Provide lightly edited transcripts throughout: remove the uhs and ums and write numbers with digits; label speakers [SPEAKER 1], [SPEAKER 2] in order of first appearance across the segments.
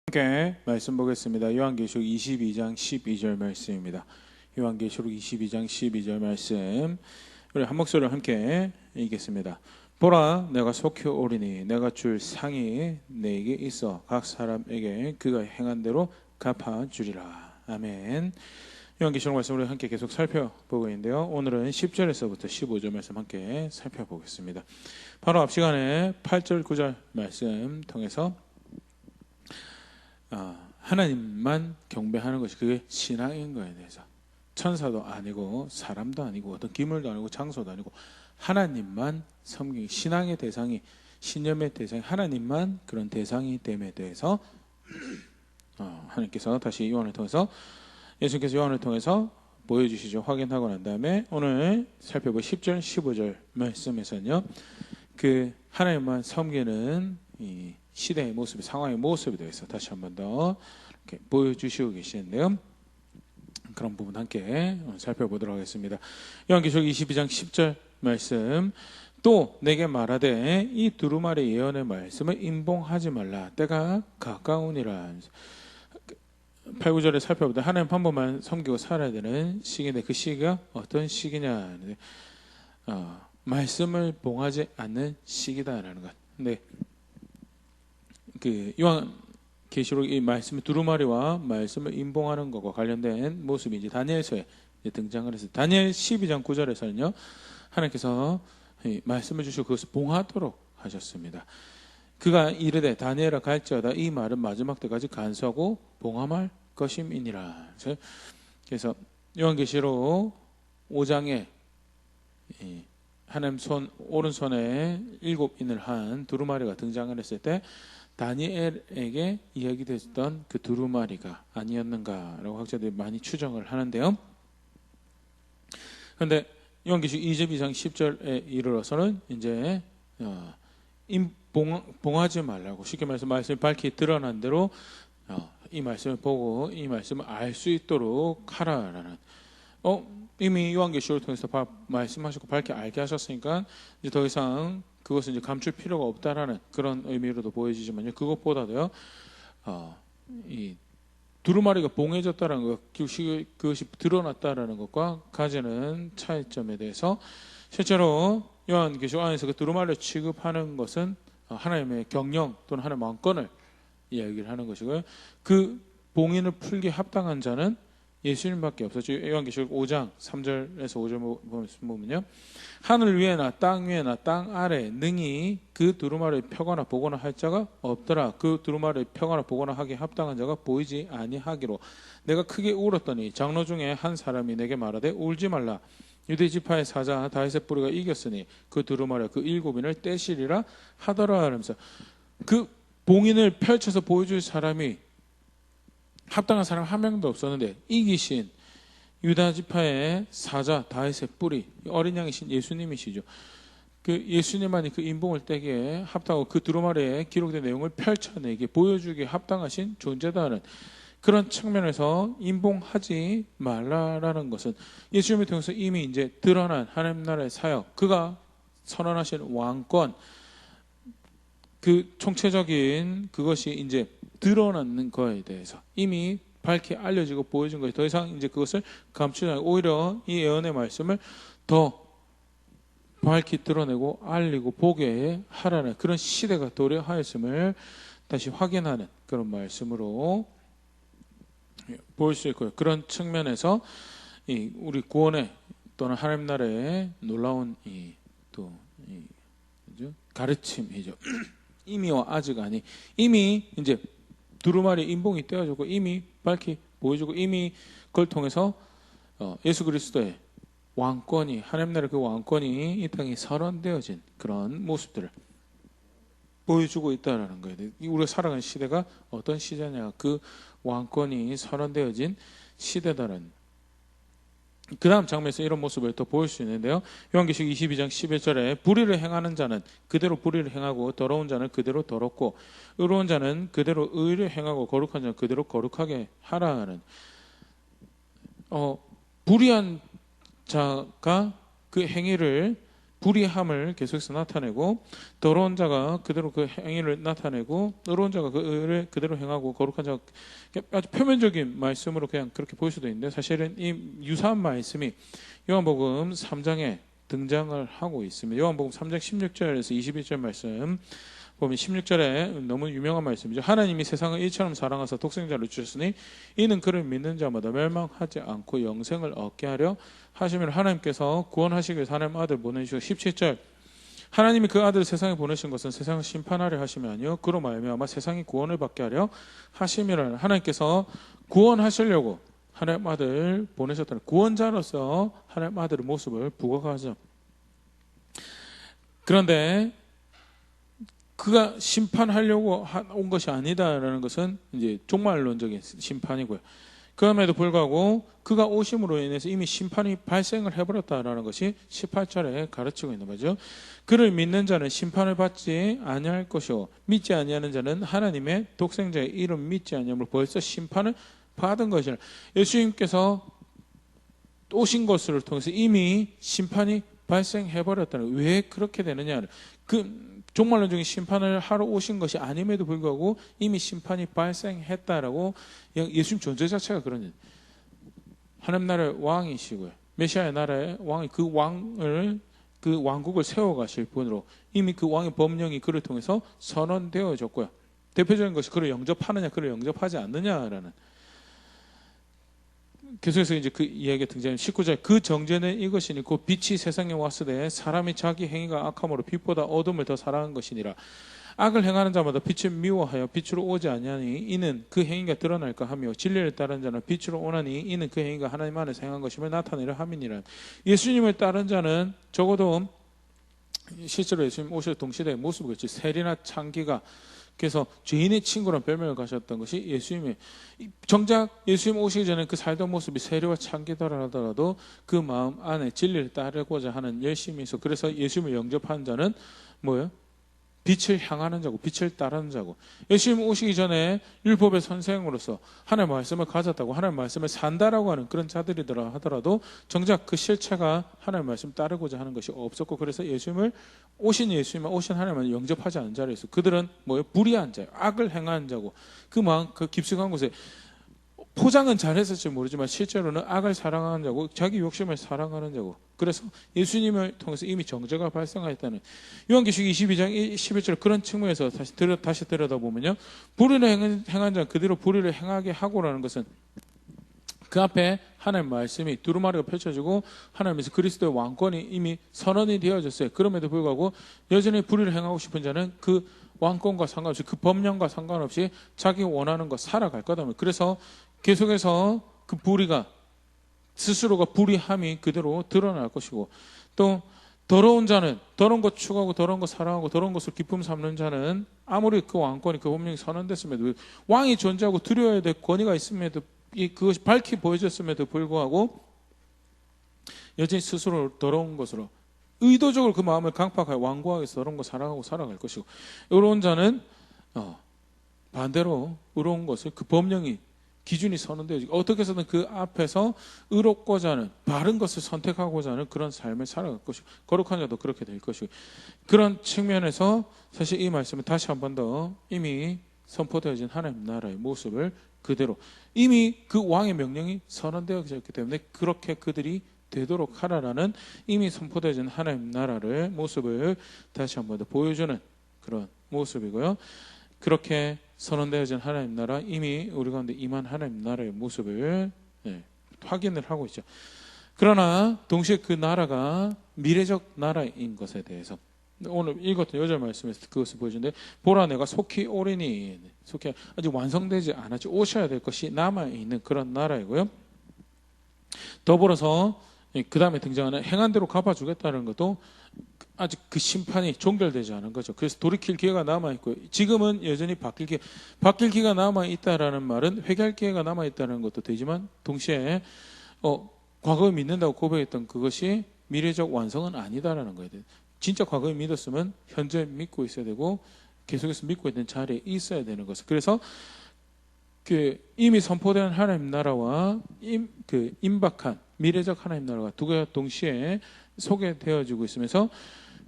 [SPEAKER 1] 함께 말씀 보겠습니다. 요한계시록 22장 12절 말씀입니다. 요한계시록 22장 12절 말씀 우리 한 목소리로 함께 읽겠습니다. 보라, 내가 속히 오리니 내가 줄 상이 내게 있어 각 사람에게 그가 행한 대로 갚아주리라. 아멘. 요한계시록 말씀을 함께 계속 살펴보고 있는데요. 오늘은 10절에서부터 15절 말씀 함께 살펴보겠습니다. 바로 앞 시간에 8절 9절 말씀 통해서 하나님만 경배하는 것이 그게 신앙인 거에 대해서, 천사도 아니고 사람도 아니고 어떤 기물도 아니고 장소도 아니고 하나님만 섬기기, 신앙의 대상이, 신념의 대상이 하나님만 그런 대상이 됨에 대해서 하나님께서 다시 요한을 통해서, 예수님께서 요한을 통해서 보여주시죠. 확인하고 난 다음에 오늘 살펴볼 10절 15절 말씀에서는요, 그 하나님만 섬기는 이 시대의 모습이, 상황의 모습에 대해서 다시 한 번 더 이렇게 보여주시고 계시는데요. 그런 부분 함께 살펴보도록 하겠습니다. 요한계시록 22장 10절 말씀, 또 내게 말하되 이 두루마리 예언의 말씀을 임봉하지 말라, 때가 가까우니라. 8, 9절에 살펴보다 하나님 한 번만 섬기고 살아야 되는 시기인데, 그 시기가 어떤 시기냐, 말씀을 봉하지 않는 시기다라는 것. 근데 그 요한계시록 이 말씀, 두루마리와 말씀을 임봉하는 것과 관련된 모습이 이제 다니엘서에 등장을 해서, 다니엘 12장 9절에서는요 하나님께서 말씀을 주시고 그것을 봉하도록 하셨습니다. 그가 이르되 다니엘아 갈지어다, 이 말은 마지막 때까지 간수하고 봉함할 것임이니라. 그래서 요한계시록 5장에 하나님 손 오른손에 7인을 한 두루마리가 등장을 했을 때 다니엘에게 이야기됐던 그 두루마리가 아니었는가라고 학자들이 많이 추정을 하는데요. 그런데 요한계시록 22장 10절에 이르러서는 이제 봉하지 말라고, 쉽게 말해서 말씀이 밝히 드러난 대로 이 말씀을 보고 이 말씀을 알 수 있도록 하라라는, 이미 요한계시록을 통해서 말씀하시고 밝게 알게 하셨으니까 이제 더 이상 그것은 이제 감출 필요가 없다라는 그런 의미로도 보여지지만요, 그것보다도요, 이 두루마리가 봉해졌다라는 것, 그것이 드러났다라는 것과 가지는 차이점에 대해서, 실제로 요한계시록 안에서 그 두루마리를 취급하는 것은 하나님의 경영 또는 하나님의 왕권을 이야기를 하는 것이고요, 그 봉인을 풀기 합당한 자는 예수님밖에 없었죠. 요한계시록 5장 3절에서 5절 보면요, 하늘 위에나 땅 위에나 땅 아래 능히 그 두루마리를 펴거나 보거나 할 자가 없더라. 그 두루마리를 펴거나 보거나 하기에 합당한 자가 보이지 아니하기로 내가 크게 울었더니 장로 중에 한 사람이 내게 말하되 울지 말라, 유대 지파의 사자 다윗의 뿌리가 이겼으니 그 두루마리 그 7인을 떼시리라 하더라 하면서, 그 봉인을 펼쳐서 보여줄 사람이, 합당한 사람 한 명도 없었는데 이기신 유다 지파의 사자 다윗의 뿌리, 어린 양이신 예수님이시죠. 그 예수님만이 그 임봉을 떼기에 합당하고 그 두루마리에 기록된 내용을 펼쳐내게 보여주기에 합당하신 존재다는 그런 측면에서 임봉하지 말라라는 것은 예수님을 통해서 이미 이제 드러난 하나님 나라의 사역, 그가 선언하신 왕권, 그 총체적인 그것이 이제 드러나는 거에 대해서 이미 밝히 알려지고 보여진 것이, 더 이상 이제 그것을 감추지 않고 오히려 이 예언의 말씀을 더 밝히 드러내고 알리고 보게 하라는 그런 시대가 도래하였음을 다시 확인하는 그런 말씀으로 볼 수 있고요. 그런 측면에서 우리 구원의 또는 하나님 나라의 놀라운 가르침이죠. 이미와 아직 아니, 이미 이제 두루마리 임봉이 떼어지고 이미 밝히 보여주고 이미 그걸 통해서 예수 그리스도의 왕권이, 하나님 나라의 그 왕권이 이 땅에 선언되어진 그런 모습들을 보여주고 있다는 거예요. 우리가 살아가는 시대가 어떤 시대냐, 그 왕권이 선언되어진 시대다는, 그 다음 장면에서 이런 모습을 또 보일 수 있는데요. 요한계시록 22장 11절에 불의를 행하는 자는 그대로 불의를 행하고 더러운 자는 그대로 더럽고 의로운 자는 그대로 의를 행하고 거룩한 자는 그대로 거룩하게 하라는, 불의한 자가 그 행위를 불의함을 계속해서 나타내고, 더러운 자가 그대로 그 행위를 나타내고, 의로운 자가 그를 그대로 행하고, 거룩한 자가, 아주 표면적인 말씀으로 그냥 그렇게 보일 수도 있는데, 사실은 이 유사한 말씀이 요한복음 3장에 등장을 하고 있습니다. 요한복음 3장 16절에서 21절 말씀 보면, 16절에 너무 유명한 말씀이죠. 하나님이 세상을 이처럼 사랑하사 독생자를 주셨으니 이는 그를 믿는 자마다 멸망하지 않고 영생을 얻게 하려 하시면, 하나님께서 구원하시길 하나님 아들 보내주시고, 17절 하나님이 그 아들을 세상에 보내신 것은 세상을 심판하려 하심이 아니요 그로 말미암아 세상이 구원을 받게 하려 하심이라. 하나님께서 구원하시려고 하나님 아들 보내셨다는, 구원자로서 하나님 아들의 모습을 부각하죠. 그런데 그가 심판하려고 온 것이 아니다라는 것은 이제 종말론적인 심판이고요. 그럼에도 불구하고 그가 오심으로 인해서 이미 심판이 발생을 해버렸다라는 것이 18절에 가르치고 있는 거죠. 그를 믿는 자는 심판을 받지 아니할 것이요 믿지 아니하는 자는 하나님의 독생자의 이름 믿지 아니함으로 벌써 심판을 받은 것이라. 예수님께서 오신 것을 통해서 이미 심판이 발생해버렸다는, 왜 그렇게 되느냐, 그 종말론적인 심판을 하러 오신 것이 아님에도 불구하고 이미 심판이 발생했다라고. 예수님 존재 자체가 그런, 하나님 나라의 왕이시고요, 메시아의 나라의 왕이, 그 왕을, 그 왕국을 세워가실 분으로 이미 그 왕의 법령이 그를 통해서 선언되어졌고요. 대표적인 것이 그를 영접하느냐 그를 영접하지 않느냐라는, 계속해서 이제 그 이야기가 등장하는 19절, 그 정죄는 이것이니 곧 빛이 세상에 왔을 때 사람이 자기 행위가 악함으로 빛보다 어둠을 더 사랑한 것이니라. 악을 행하는 자마다 빛을 미워하여 빛으로 오지 아니하니 이는 그 행위가 드러날까 하며, 진리를 따르는 자는 빛으로 오나니 이는 그 행위가 하나님 안에서 행한 것임을 나타내려 함이니라. 예수님을 따른 자는 적어도 실제로 예수님 오실 동시대의 모습이겠지. 세리나 창기가, 그래서 죄인의 친구란 별명을 가셨던 것이 예수님의, 정작 예수님 오시기 전에 그 살던 모습이 세리와 창기더라 하더라도 그 마음 안에 진리를 따르고자 하는 열심이 있어. 그래서 예수님을 영접하는 자는 뭐예요? 빛을 향하는 자고 빛을 따르는 자고. 예수님 오시기 전에 율법의 선생으로서 하나님의 말씀을 가졌다고, 하나님의 말씀을 산다라고 하는 그런 자들이더라 하더라도 정작 그 실체가 하나님의 말씀을 따르고자 하는 것이 없었고, 그래서 예수님을, 오신 예수님만, 오신 하나님을 영접하지 않은 자를 있어. 그들은 뭐예요? 불의한 자예요. 악을 행하는 자고, 그 마음, 그 깊숙한 곳에 포장은 잘했을지 모르지만 실제로는 악을 사랑하는 자고 자기 욕심을 사랑하는 자고. 그래서 예수님을 통해서 이미 정죄가 발생하였다는, 요한계시록 22장 11절 그런 측면에서 다시 들여다보면요, 불의를 행한 자는 그대로 불의를 행하게 하고라는 것은 그 앞에 하나님의 말씀이 두루마리가 펼쳐지고 하나님께서 그리스도의 왕권이 이미 선언이 되어졌어요. 그럼에도 불구하고 여전히 불의를 행하고 싶은 자는 그 왕권과 상관없이, 그 법령과 상관없이 자기 원하는 거 살아갈 거다. 그래서 계속해서 그 불의가, 스스로가 불의함이 그대로 드러날 것이고, 또 더러운 자는, 더러운 것 추구하고 더러운 것 사랑하고 더러운 것을 기쁨 삼는 자는 아무리 그 왕권이, 그 법령이 선언됐음에도, 왕이 존재하고 두려워야 될 권위가 있음에도, 그것이 밝히 보여졌음에도 불구하고 여전히 스스로 더러운 것으로 의도적으로 그 마음을 강팍하여 완고하게 더러운 것 사랑하고 살아갈 것이고, 의로운 자는 반대로 의로운 것을, 그 법령이, 기준이 선언되어지고 어떻게 해서든 그 앞에서 의롭고자 하는, 바른 것을 선택하고자 하는 그런 삶을 살아갈 것이고, 거룩한 자도 그렇게 될 것이고. 그런 측면에서 사실 이 말씀은 다시 한 번 더 이미 선포되어진 하나님 나라의 모습을 그대로, 이미 그 왕의 명령이 선언되어졌기 때문에 그렇게 그들이 되도록 하라라는 이미 선포되어진 하나님 나라를 모습을 다시 한 번 더 보여주는 그런 모습이고요. 그렇게 선언되어진 하나님 나라, 이미 우리 가운데 임한 하나님 나라의 모습을 확인을 하고 있죠. 그러나 동시에 그 나라가 미래적 나라인 것에 대해서 오늘 읽었던 요절 말씀에서 그것을 보여주는데, 보라 내가 속히 오리니, 속히 아직 완성되지 않았지, 오셔야 될 것이 남아있는 그런 나라이고요. 더불어서 그 다음에 등장하는 행한 대로 갚아주겠다는 것도 아직 그 심판이 종결되지 않은 거죠. 그래서 돌이킬 기회가 남아있고, 지금은 여전히 바뀔 기회가 남아있다라는 말은 회개할 기회가 남아있다는 것도 되지만, 동시에 과거에 믿는다고 고백했던 그것이 미래적 완성은 아니다라는 거예요. 진짜 과거에 믿었으면 현재 믿고 있어야 되고 계속해서 믿고 있는 자리에 있어야 되는 것을. 그래서 그 이미 선포된 하나님 나라와 임박한 미래적 하나님 나라가 두 개가 동시에 소개되어지고 있으면서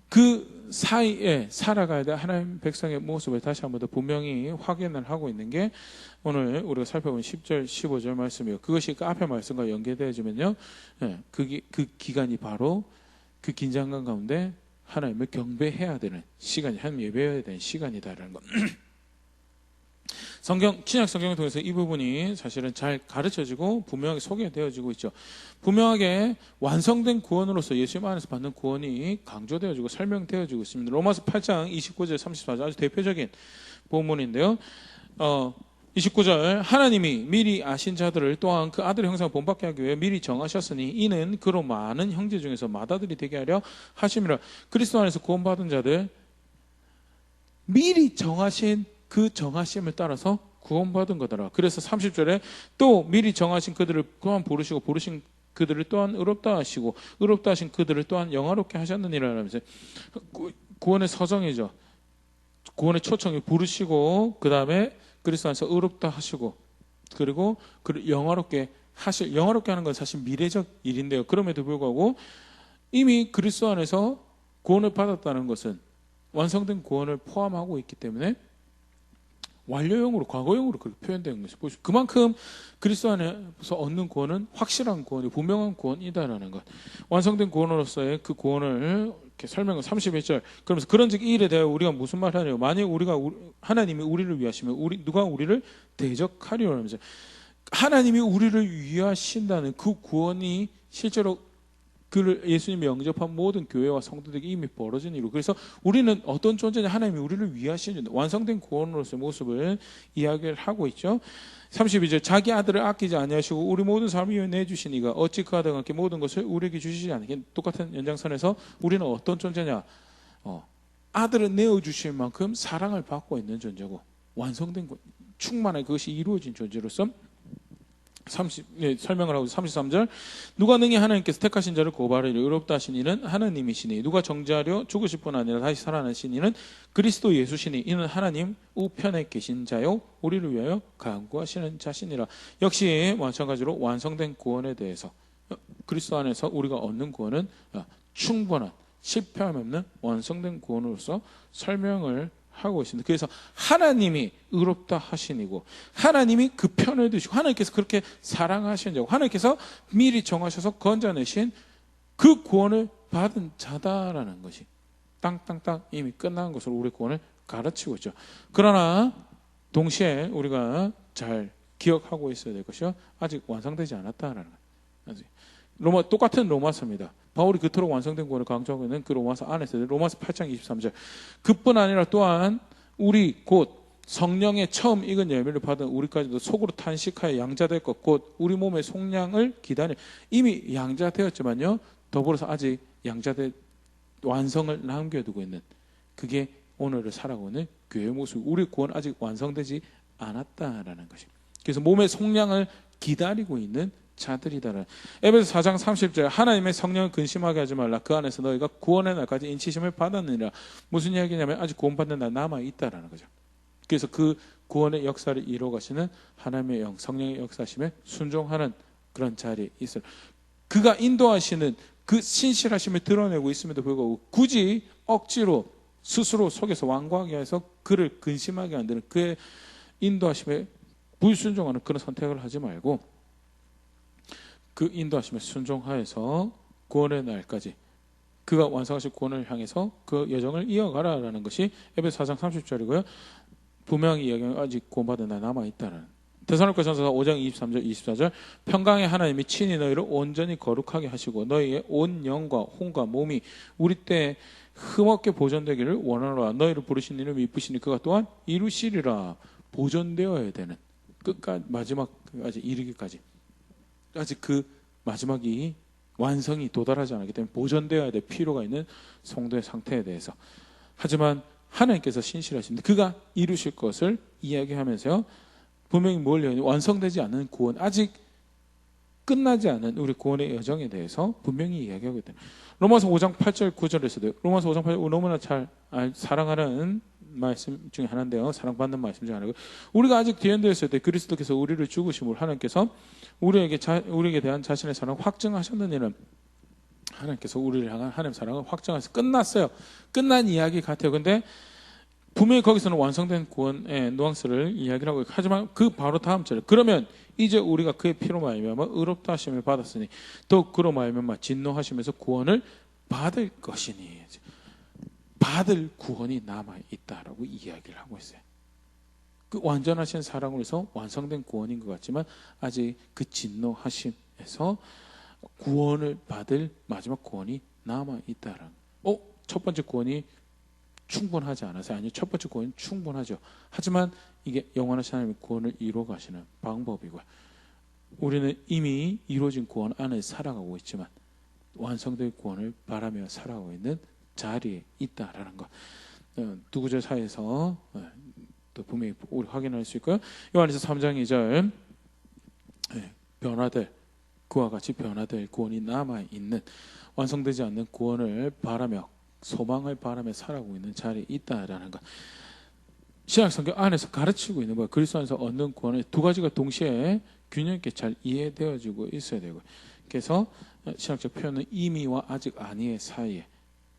[SPEAKER 1] 그 사이에 살아가야 될 하나님 백성의 모습을 다시 한번 더 분명히 확인을 하고 있는 게 오늘 우리가 살펴본 10절, 15절 말씀이에요. 그것이 그 앞에 말씀과 연계되어지면요, 그 기간이 바로 그 긴장감 가운데 하나님을 경배해야 되는 시간이, 하나님 예배해야 되는 시간이다라는 것. 신약 성경을 통해서 이 부분이 사실은 잘 가르쳐지고 분명하게 소개되어지고 있죠. 분명하게 완성된 구원으로서 예수님 안에서 받는 구원이 강조되어지고 설명되어지고 있습니다. 로마서 8장 29절 34절 아주 대표적인 본문인데요. 29절 하나님이 미리 아신 자들을 또한 그 아들의 형상을 본받게 하기 위해 미리 정하셨으니 이는 그로 많은 형제 중에서 맏아들이 되게 하려 하심이라. 그리스도 안에서 구원받은 자들 미리 정하신 그 정하심을 따라서 구원받은 거더라. 그래서 30절에 또 미리 정하신 그들을 또한 부르시고 부르신 그들을 또한 의롭다 하시고 의롭다 하신 그들을 또한 영화롭게 하셨느니라 하면서 구원의 서정이죠. 구원의 초청이 부르시고 그 다음에 그리스도 안에서 의롭다 하시고 그리고 영화롭게 하는 건 사실 미래적 일인데요. 그럼에도 불구하고 이미 그리스도 안에서 구원을 받았다는 것은 완성된 구원을 포함하고 있기 때문에 완료형으로, 과거형으로 그렇게 표현된 것이 보십시오. 그만큼 그리스도 안에서 얻는 구원은 확실한 구원이, 분명한 구원이다라는 것. 완성된 구원으로서의 그 구원을 이렇게 설명을 31절. 그러면서 그런즉 이 일에 대하여 우리가 무슨 말을 하냐고. 만약 하나님이 우리를 위하시면 누가 우리를 대적하리라 하면서 하나님이 우리를 위하신다는 그 구원이 실제로 그를 예수님이 영접한 모든 교회와 성도들에게 이미 벌어진 일이고, 그래서 우리는 어떤 존재냐, 하나님이 우리를 위하시는 완성된 구원으로서의 모습을 이야기를 하고 있죠. 32절 자기 아들을 아끼지 아니하시고 우리 모든 사람을 위해 내주시니가 어찌 그 아들과 함께 모든 것을 우리에게 주시지 않으니. 똑같은 연장선에서 우리는 어떤 존재냐, 아들을 내어주실 만큼 사랑을 받고 있는 존재고 완성된 충만한 그것이 이루어진 존재로서 설명을 하고 33절 누가 능히 하나님께서 택하신 자를 고발하려 의롭다 하신 이는 하나님이시니 누가 정죄하려 죽으실 뿐 아니라 다시 살아나신 이는 그리스도 예수시니 이는 하나님 우편에 계신 자요 우리를 위하여 간구하시는 자시니라. 역시 마찬가지로 완성된 구원에 대해서 그리스도 안에서 우리가 얻는 구원은 충분한 실패함 없는 완성된 구원으로서 설명을 하고 있습니다. 그래서 하나님이 의롭다 하시니고 하나님이 그 편을 드시고 하나님께서 그렇게 사랑하신 자고 하나님께서 미리 정하셔서 건져내신 그 구원을 받은 자다라는 것이 땅땅땅 이미 끝난 것으로 우리 구원을 가르치고 있죠. 그러나 동시에 우리가 잘 기억하고 있어야 될 것이요, 아직 완성되지 않았다라는 것. 똑같은 로마서입니다. 바울이 그토록 완성된 구원을 강조하고 있는 그 로마서 안에서 로마서 8장 23절 그뿐 아니라 또한 우리 곧 성령의 처음 익은 열매를 받은 우리까지도 속으로 탄식하여 양자될 것 곧 우리 몸의 속량을 기다려. 이미 양자되었지만요 더불어서 아직 양자된 완성을 남겨두고 있는 그게 오늘을 살아가고 있는 교회의 모습. 우리 구원 아직 완성되지 않았다라는 것이. 그래서 몸의 속량을 기다리고 있는 자들이다라. 에베소 4장 30절 하나님의 성령을 근심하게 하지 말라. 그 안에서 너희가 구원의 날까지 인치심을 받았느니라. 무슨 이야기냐면 아직 구원받는 날 남아있다라는 거죠. 그래서 그 구원의 역사를 이루어가시는 하나님의 성령의 역사심에 순종하는 그런 자리에 있어요. 그가 인도하시는 그 신실하심을 드러내고 있음에도 불구하고 굳이 억지로 스스로 속에서 완고하게 해서 그를 근심하게 만드는 그의 인도하심에 불순종하는 그런 선택을 하지 말고 그 인도하심에 순종하여서 구원의 날까지 그가 완성하실 구원을 향해서 그 여정을 이어가라라는 것이 에베소 4장 30절이고요. 분명히 이야기하면 아직 구원받은 날 남아있다는. 데살로니가전서 5장 23절 24절 평강의 하나님이 친히 너희를 온전히 거룩하게 하시고 너희의 온 영과 혼과 몸이 우리 때 흠없게 보존되기를 원하노라. 너희를 부르신 이름 이쁘시니 그가 또한 이루시리라. 보존되어야 되는 끝까지 마지막까지 이르기까지 아직 그 마지막이 완성이 도달하지 않았기 때문에 보존되어야 될 필요가 있는 성도의 상태에 대해서. 하지만 하나님께서 신실하신데 그가 이루실 것을 이야기하면서요 분명히 뭘 완성되지 않은 구원, 아직 끝나지 않은 우리 구원의 여정에 대해서 분명히 이야기하고 있다. 로마서 5장 8절 9절에서도 로마서 5장 8절 너무나 잘 사랑하는 말씀 중에 하나인데요. 사랑받는 말씀 중에 하나고 우리가 아직 뒤흔들어 있을 때 그리스도께서 우리를 죽으심으로 하나님께서 우리에게 대한 자신의 사랑을 확증하셨는 일은 하나님께서 우리를 향한 하나님 사랑을 확정해서 끝났어요. 끝난 이야기 같아요. 근데 분명히 거기서는 완성된 구원의 누앙스를 이야기를 하고 있고, 하지만 그 바로 다음 절에 그러면 이제 우리가 그의 피로 말미암아 의롭다 하심을 받았으니 또 그로 말미암아 진노하시면서 구원을 받을 것이니, 받을 구원이 남아있다라고 이야기를 하고 있어요. 그 완전하신 사랑으로 해서 완성된 구원인 것 같지만 아직 그 진노하심에서 구원을 받을 마지막 구원이 남아있다라는 첫 번째 구원이 충분하지 않아서 아니요, 첫 번째 구원은 충분하죠. 하지만 이게 영원하신 하나님의 구원을 이루어 가시는 방법이고요. 우리는 이미 이루어진 구원 안에 살아가고 있지만 완성될 구원을 바라며 살아가고 있는 자리에 있다라는 것. 두 구절 사이에서 또 분명히 우리 확인할 수 있고요. 요한에서 3장 2절 변화될, 그와 같이 변화될 구원이 남아있는, 완성되지 않는 구원을 바라며 소망을 바라며 살아가고 있는 자리에 있다라는 것. 신약성경 안에서 가르치고 있는 거예요. 그리스도 안에서 얻는 구원의 두 가지가 동시에 균형 있게 잘 이해되어지고 있어야 되고요. 그래서 신학적 표현은 이미와 아직 아니의 사이에,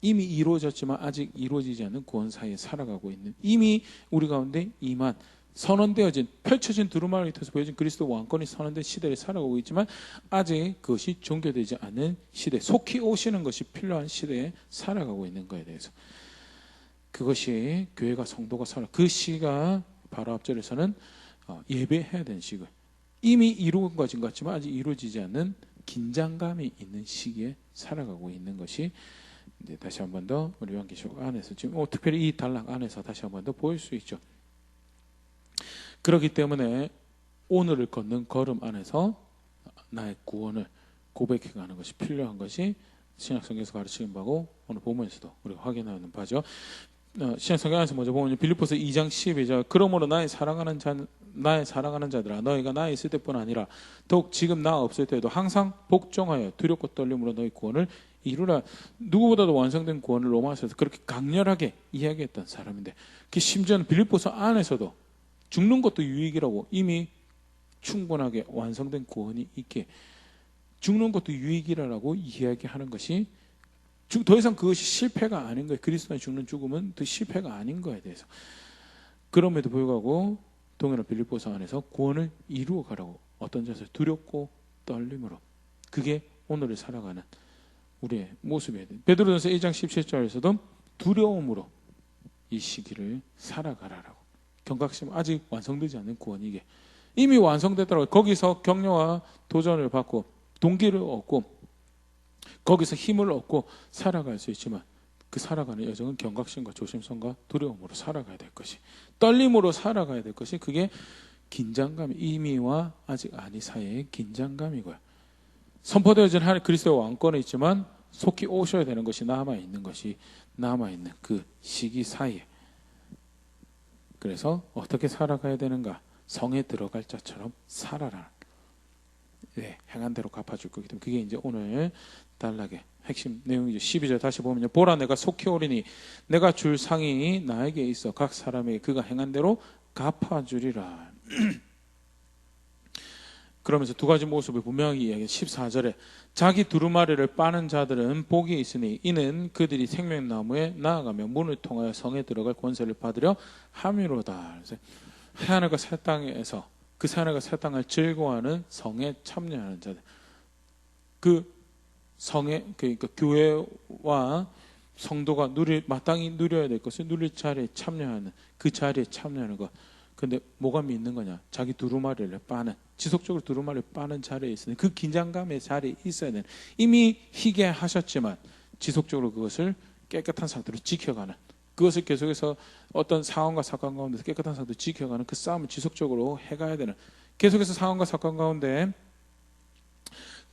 [SPEAKER 1] 이미 이루어졌지만 아직 이루어지지 않는 구원 사이에 살아가고 있는, 이미 우리 가운데 임한, 선언되어진, 펼쳐진 두루마리 밑에서 보여진 그리스도 왕권이 선언된 시대를 살아가고 있지만 아직 그것이 종결되지 않는 시대, 속히 오시는 것이 필요한 시대에 살아가고 있는 것에 대해서, 그것이 교회가, 성도가 살아, 그 시가 바로 앞절에서는 예배해야 되는 시고, 이미 이루어진 것 같지만 아직 이루어지지 않는 긴장감이 있는 시기에 살아가고 있는 것이 이제 다시 한 번 더 우리 요한계시록 안에서 지금 특별히 이 단락 안에서 다시 한 번 더 보일 수 있죠. 그렇기 때문에 오늘을 걷는 걸음 안에서 나의 구원을 고백해가는 것이 필요한 것이 신약성경에서 가르치는 바고 오늘 본문에서도 우리가 확인하는 바죠. 신약성경 안에서 먼저 보면 빌립보서 2장 12절 그러므로 나의 사랑하는 자들아 너희가 나에 있을 때뿐 아니라 더욱 지금 나 없을 때에도 항상 복종하여 두렵고 떨림으로 너희 구원을 이루라. 누구보다도 완성된 구원을 로마서에서 그렇게 강렬하게 이야기했던 사람인데, 그 심지어는 빌립보서 안에서도 죽는 것도 유익이라고, 이미 충분하게 완성된 구원이 있게 죽는 것도 유익이라고 이야기하는 것이 더 이상 그것이 실패가 아닌 거예요. 그리스도의 죽는 죽음은 더 실패가 아닌 거에 대해서. 그럼에도 불구하고 동일한 빌립보서 안에서 구원을 이루어 가라고, 어떤 자세, 두렵고 떨림으로, 그게 오늘을 살아가는 우리의 모습이어야 돼요. 베드로전서 1장 17절에서도 두려움으로 이 시기를 살아가라라고, 경각심, 아직 완성되지 않는 구원이 이게 이미 완성됐더라고요. 거기서 격려와 도전을 받고 동기를 얻고 거기서 힘을 얻고 살아갈 수 있지만 그 살아가는 여정은 경각심과 조심성과 두려움으로 살아가야 될 것이, 떨림으로 살아가야 될 것이, 그게 긴장감, 이미와 아직 아니 사이의 긴장감이고요. 선포되어진 하나님 그리스도의 왕권에 있지만 속히 오셔야 되는 것이 남아있는 그 시기 사이에, 그래서 어떻게 살아가야 되는가? 성에 들어갈 자처럼 살아라. 네, 행한 대로 갚아줄 거기 때문에 그게 이제 오늘 단락의 핵심 내용이죠. 12절 다시 보면요. 보라 내가 속히 오리니 내가 줄 상이 나에게 있어 각 사람에게 그가 행한 대로 갚아주리라. 그러면서 두 가지 모습을 분명히 이야기해. 14절에 자기 두루마리를 빠는 자들은 복이 있으니 이는 그들이 생명나무에 나아가며 문을 통하여 성에 들어갈 권세를 받으려 함이로다. 새하늘과 새 땅에서 그 새하늘과 새 땅을 즐거워하는 성에 참여하는 자들, 그 성에, 그러니까 교회와 성도가 마땅히 누려야 될 것을 누릴 자리에 참여하는, 그 자리에 참여하는 것. 근데 뭐가 믿는 거냐? 자기 두루마리를 빠는, 지속적으로 두루마리를 빠는 자리에 있으니 그 긴장감의 자리에 있어야 되는, 이미 희게 하셨지만 지속적으로 그것을 깨끗한 상태로 지켜가는, 그것을 계속해서 어떤 상황과 사건 가운데서 깨끗한 상태로 지켜가는 그 싸움을 지속적으로 해가야 되는, 계속해서 상황과 사건 가운데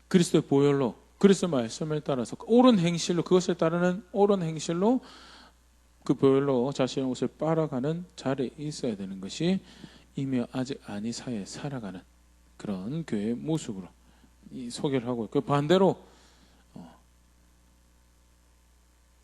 [SPEAKER 1] 그리스도의 보혈로, 그리스도의 말씀을 따라서 옳은 행실로, 그것을 따르는 옳은 행실로 그 보혈로 자신의 옷을 빨아가는 자리에 있어야 되는 것이 이미 아직 아니 사이에 살아가는 그런 교회의 모습으로 이 소개를 하고 있고, 반대로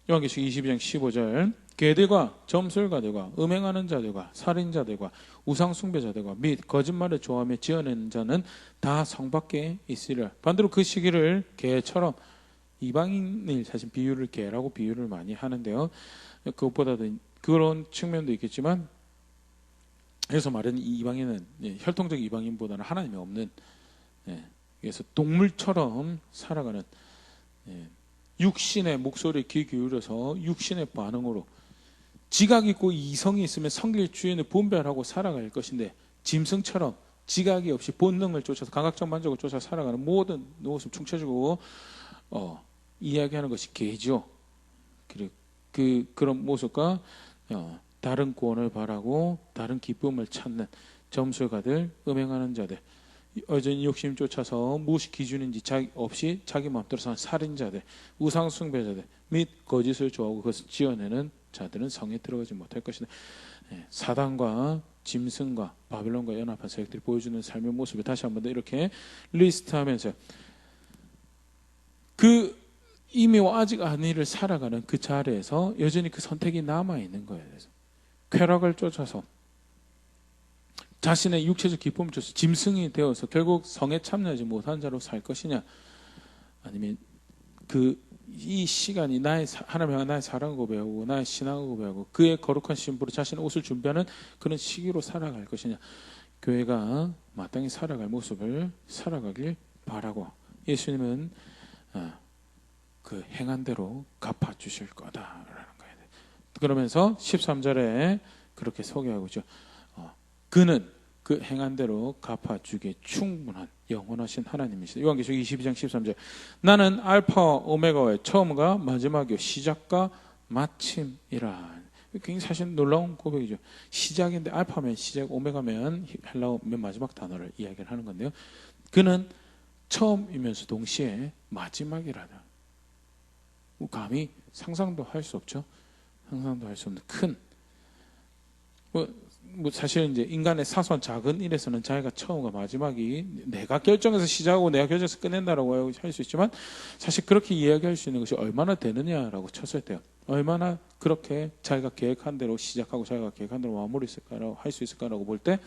[SPEAKER 1] 요한계시록 22장 15절 개들과 점술가들과 음행하는 자들과 살인자들과 우상숭배자들과 및 거짓말을 좋아하며 지어내는 자는 다 성 밖에 있으리라. 반대로 그 시기를 개처럼 이방인을 사실 비유를 개라고 비유를 많이 하는데요. 그것보다도 그런 측면도 있겠지만 여기서 말하는 이 이방인은 혈통적 이방인보다는 하나님이 없는, 그래서 동물처럼 살아가는, 육신의 목소리에 귀 기울여서 육신의 반응으로 지각 있고 이성이 있으면 성길 주인을 분별하고 살아갈 것인데 짐승처럼 지각이 없이 본능을 쫓아서 감각적 만족을 쫓아 살아가는 모든 모습 충쳐주고 이야기하는 것이 개죠. 그리고 그런 모습과 다른 구원을 바라고 다른 기쁨을 찾는 점술가들, 음행하는 자들, 여전히 욕심 쫓아서 무엇이 기준인지 없이 자기 마음대로 사는 살인자들, 우상 숭배자들 및 거짓을 좋아하고 그것을 지어내는 자들은 성에 들어가지 못할 것이다. 사단과 짐승과 바빌론과 연합한 세력들이 보여주는 삶의 모습을 다시 한번 더 이렇게 리스트하면서 그 이미와 아직 아니를 살아가는 그 자리에서 여전히 그 선택이 남아있는 거예요. 그래서 쾌락을 쫓아서 자신의 육체적 기쁨을 쫓아서 짐승이 되어서 결국 성에 참여하지 못한 자로 살 것이냐, 아니면 이 시간이 하나님 향한 나의 사랑을 고백하고 나의 신앙을 고백하고 그의 거룩한 신부로 자신의 옷을 준비하는 그런 시기로 살아갈 것이냐. 교회가 마땅히 살아갈 모습을 살아가길 바라고, 예수님은 그 행한 대로 갚아주실 거다라는 거예요. 그러면서 13절에 그렇게 소개하고 있죠. 그는 그 행한 대로 갚아주기에 충분한 영원하신 하나님이시다. 요한계시록 22장 13절. 나는 알파와 오메가의 처음과 마지막이요 시작과 마침이라. 굉장히 사실 놀라운 고백이죠. 시작인데 알파면 시작, 오메가면 헬라어 맨 마지막 단어를 이야기를 하는 건데요. 그는 처음이면서 동시에 마지막이라다. 감히 상상도 할 수 없죠. 상상도 할 수 없는 큰, 사실 이제 인간의 사소한 작은 일에서는 자기가 처음과 마지막이 내가 결정해서 시작하고 내가 결정해서 끝낸다라고 할 수 있지만, 사실 그렇게 이야기할 수 있는 것이 얼마나 되느냐라고 쳤을 때요. 얼마나 그렇게 자기가 계획한 대로 시작하고 자기가 계획한 대로 마무리 있을까라고 할 수 있을까라고 볼 때,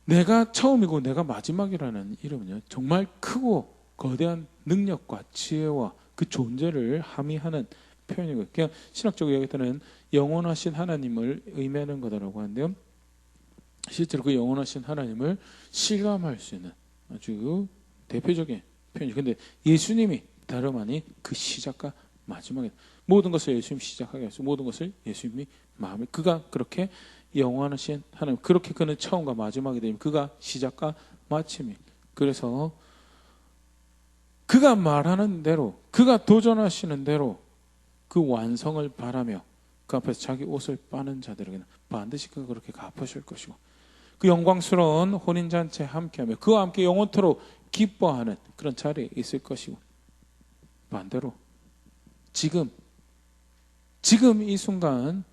[SPEAKER 1] 내가 처음이고 내가 마지막이라는 이름은요, 정말 크고 거대한 능력과 지혜와 그 존재를 함의하는 표현이고요. 그냥 신학적으로 얘기할 때는 영원하신 하나님을 의미하는 거다라고 하는데요. 실제로 그 영원하신 하나님을 실감할 수 있는 아주 대표적인 표현이죠. 근데 예수님이 다름 아닌 그 시작과 마지막에 모든 것을 예수님이 시작하게 하시고 모든 것을 예수님이 마음을, 그가 그렇게 영원하신 하나님, 그렇게 그는 처음과 마지막이 되면 그가 시작과 마침이, 그래서 그가 말하는 대로, 그가 도전하시는 대로 그 완성을 바라며 그 앞에서 자기 옷을 빠는 자들에게는 반드시 그가 그렇게 갚으실 것이고, 그 영광스러운 혼인잔치에 함께하며 그와 함께 영원토록 기뻐하는 그런 자리에 있을 것이고, 반대로 지금 이 순간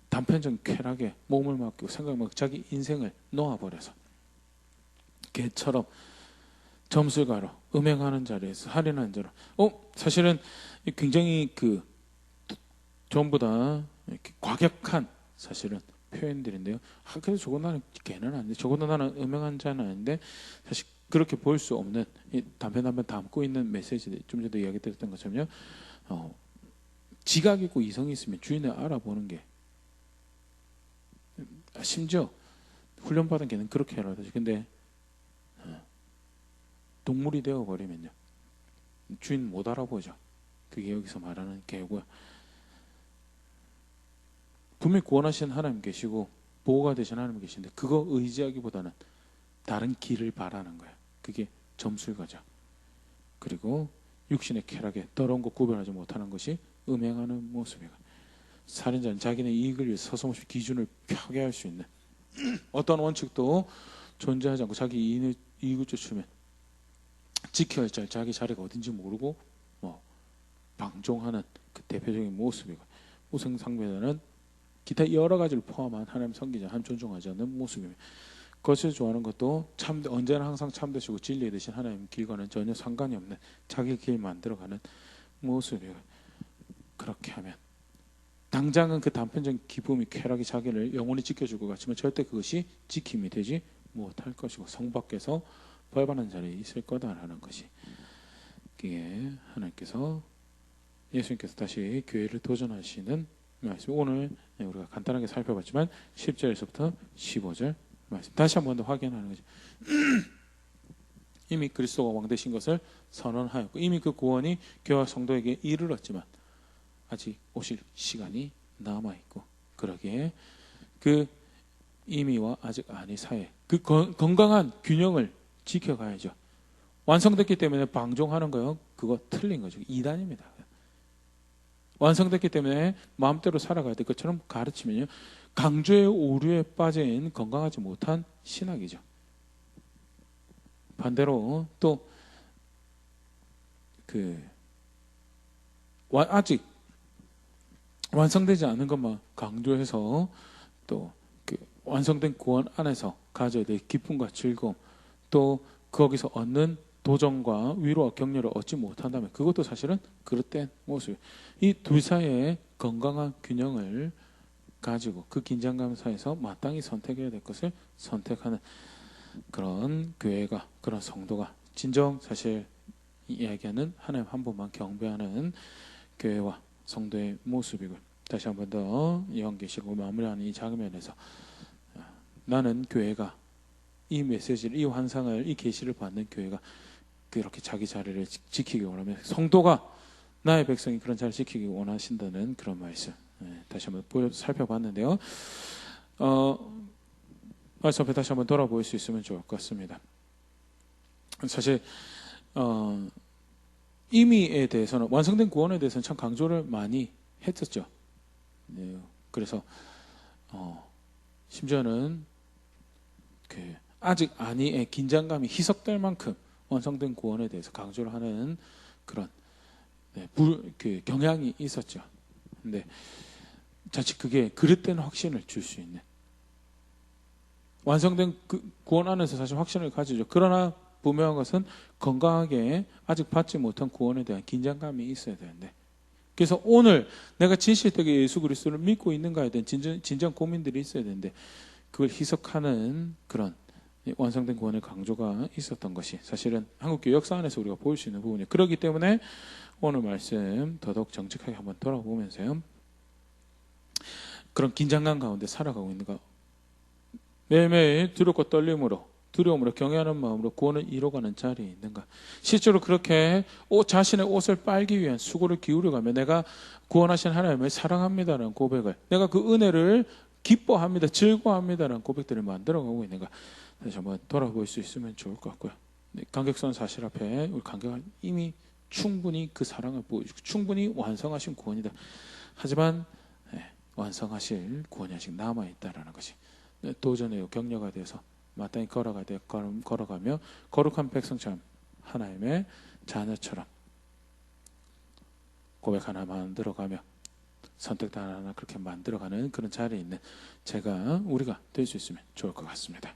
[SPEAKER 1] 단편적인 쾌락에 몸을 맡기고 생각을 맡기고 자기 인생을 놓아버려서 개처럼 점술가로 음행하는 자리에서 할인하는 자로, 사실은 굉장히 전부 다 이렇게 과격한 사실은 표현들인데요. 그래서 적어도 나는 개는 아닌데, 적어도 나는 음행한 자는 아닌데, 사실 그렇게 볼 수 없는 단편 담고 있는 메시지들, 좀 전에 이야기 드렸던 것처럼요. 지각 있고 이성이 있으면 주인을 알아보는 게, 심지어 훈련받은 개는 그렇게 해야 되죠. 근데 동물이 되어버리면요, 주인 못 알아보죠. 그게 여기서 말하는 개고요. 분명히 구원하신 하나님 계시고 보호가 되신 하나님 계신데 그거 의지하기보다는 다른 길을 바라는 거예요. 그게 점술가죠. 그리고 육신의 쾌락에 더러운 것 구별하지 못하는 것이 음행하는 모습이고, 살인자는 자기네 이익을 위해 서슴없이 기준을 펴게 할 수 있는 어떤 원칙도 존재하지 않고 자기 이익을 쫓으면 지켜야 할 자기 자리가 어딘지 모르고 방종하는 그 대표적인 모습이고, 우상숭배자는 기타 여러 가지를 포함한 하나님 섬기지, 하나님 존중하지 않는 모습입니다. 것을 좋아하는 것도 언제나 항상 참되시고 진리에 대신 하나님 길과는 전혀 상관이 없는 자기 길 만들어가는 모습이고, 그렇게 하면 당장은 그 단편적인 기쁨이 쾌락이 자기를 영원히 지켜줄 것 같지만 절대 그것이 지킴이 되지 못할 것이고 성 밖에서 벌받는 자리에 있을 거다라는 것이 그게 하나님께서 예수님께서 다시 교회를 도전하시는 말씀. 오늘 우리가 간단하게 살펴봤지만 10절에서부터 15절 말씀 다시 한 번 더 확인하는 거죠. 이미 그리스도가 왕 되신 것을 선언하였고 이미 그 구원이 교회와 성도에게 이르렀지만 아직 오실 시간이 남아있고 그러기에 그 이미와 아직 아니 사이에 그 건강한 균형을 지켜가야죠. 완성됐기 때문에 방종하는 거요, 그거 틀린 거죠. 이단입니다. 완성됐기 때문에 마음대로 살아가야 될 것처럼 가르치면요, 강조의 오류에 빠진 건강하지 못한 신학이죠. 반대로 또 아직 완성되지 않은 것만 강조해서 또 완성된 구원 안에서 가져야 될 기쁨과 즐거움, 또 거기서 얻는 도전과 위로와 격려를 얻지 못한다면 그것도 사실은 그릇된 모습. 이 둘 사이의 건강한 균형을 가지고 그 긴장감 사이에서 마땅히 선택해야 될 것을 선택하는 그런 교회가, 그런 성도가 진정 사실 이야기하는 하나님 한 분만 경배하는 교회와 성도의 모습이고, 다시 한 번 더 요한계시록 마무리하는 이 장면에서 나는 교회가 이 메시지를, 이 환상을, 이 계시를 받는 교회가 그렇게 자기 자리를 지키기 원하면, 성도가 나의 백성이 그런 자리를 지키기 원하신다는 그런 말씀, 다시 한번 살펴봤는데요. 말씀 앞에 다시 한번 돌아볼 수 있으면 좋을 것 같습니다. 사실 임의에 대해서는, 완성된 구원에 대해서는 참 강조를 많이 했었죠. 그래서 심지어는 아직 아니의 긴장감이 희석될 만큼 완성된 구원에 대해서 강조를 하는 그런 경향이 있었죠. 근데 자칫 그게 그릇된 확신을 줄 수 있는, 완성된 구원 안에서 사실 확신을 가지죠. 그러나 분명한 것은 건강하게 아직 받지 못한 구원에 대한 긴장감이 있어야 되는데, 그래서 오늘 내가 진실되게 예수 그리스도를 믿고 있는가에 대한 진정 고민들이 있어야 되는데, 그걸 희석하는 그런 완성된 구원의 강조가 있었던 것이 사실은 한국교회 역사 안에서 우리가 볼 수 있는 부분이에요. 그렇기 때문에 오늘 말씀 더더욱 정직하게 한번 돌아보면서요, 그런 긴장감 가운데 살아가고 있는가, 매일매일 두렵고 떨림으로, 두려움으로, 경외하는 마음으로 구원을 이뤄가는 자리에 있는가, 실제로 그렇게 자신의 옷을 빨기 위한 수고를 기울여가며 내가 구원하신 하나님을 사랑합니다라는 고백을, 내가 그 은혜를 기뻐합니다, 즐거워합니다라는 고백들을 만들어가고 있는가, 다시 한번 돌아볼 수 있으면 좋을 것 같고요. 관객선 사실 앞에 우리 관객은 이미 충분히 그 사랑을 보여주고 충분히 완성하신 구원이다. 하지만 완성하실 구원이 아직 남아있다라는 것이 도전의 격려가 되어서 마땅히 걸어가며 거룩한 백성처럼, 하나님의 자녀처럼 고백 하나 만들어가며 선택도 하나 그렇게 만들어가는 그런 자리에 있는 우리가 될 수 있으면 좋을 것 같습니다.